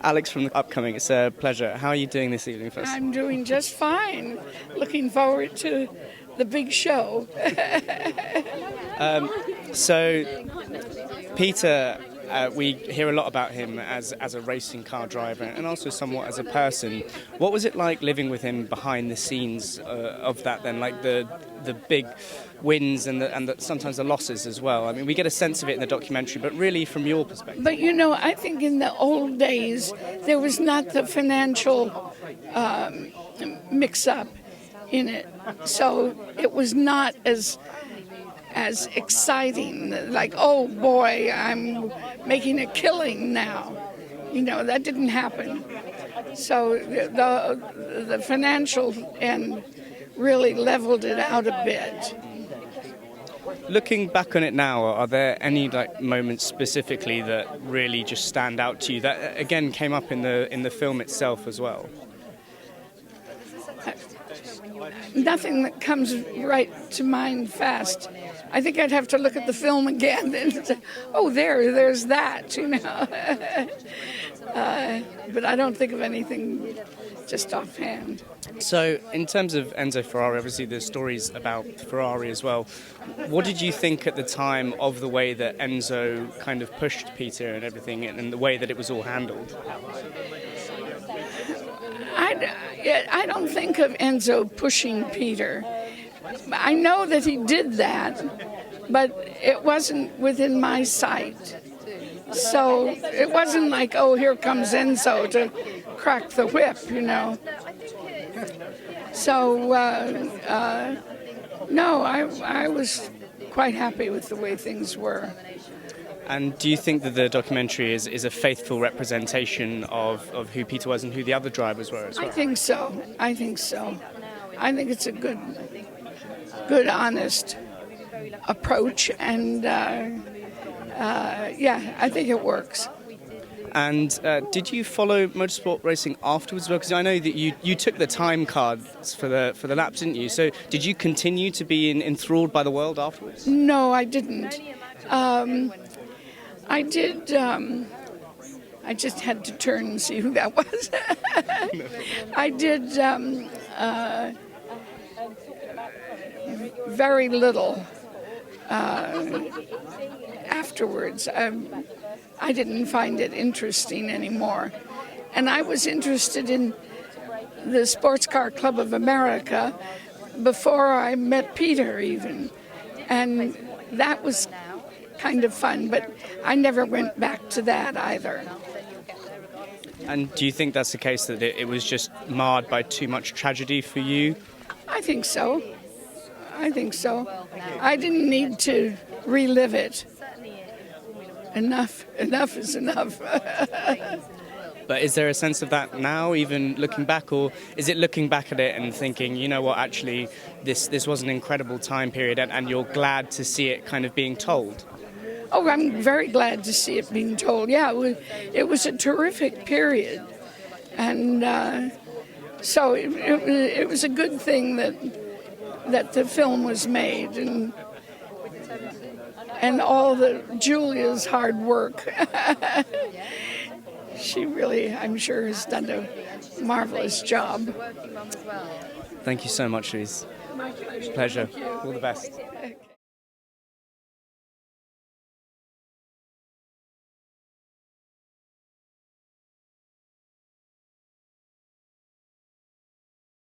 Alex from the Upcoming. It's a pleasure. How are you doing this evening first? I'm doing just fine. Looking forward to the big show. So, Peter, we hear a lot about him as a racing car driver and also somewhat as a person. What was it like living with him behind the scenes of that then, like the big wins and sometimes the losses as well? I mean, we get a sense of it in the documentary, but really from your perspective. But I think in the old days, there was not the financial mix-up in it. So it was not as exciting, like, oh boy, I'm making a killing now. That didn't happen. So the financial end really leveled it out a bit. Looking back on it now, are there any moments specifically that really just stand out to you that again came up in the film itself as well? Nothing that comes right to mind fast. I think I'd have to look at the film again and say, oh, there's that, But I don't think of anything just offhand. So, in terms of Enzo Ferrari, obviously there's stories about Ferrari as well. What did you think at the time of the way that Enzo kind of pushed Peter and everything, and the way that it was all handled? I don't think of Enzo pushing Peter. I know that he did that, but it wasn't within my sight. So it wasn't like, oh, here comes Enzo to crack the whip, So, no, I was quite happy with the way things were. And do you think that the documentary is a faithful representation of who Peter was and who the other drivers were as well? I think so. I think it's a good, honest approach, and I think it works. And did you follow motorsport racing afterwards? Because I know that you took the time cards for the laps, didn't you? So did you continue to be enthralled by the world afterwards? No, I didn't. I did. I just had to turn and see who that was. I did very little afterwards. I didn't find it interesting anymore. And I was interested in the Sports Car Club of America before I met Peter even. And that was kind of fun, but I never went back to that either. And do you think that's the case, that it was just marred by too much tragedy for you? I think so. I didn't need to relive it. Enough is enough. But is there a sense of that now, even looking back, or is it looking back at it and thinking, you know what, actually, this was an incredible time period, and you're glad to see it kind of being told? Oh, I'm very glad to see it being told. Yeah, it was a terrific period, and so it was a good thing that the film was made, and all Julia's hard work. She really, I'm sure, has done a marvelous job. Thank you so much, Louise. My pleasure. Pleasure. All the best.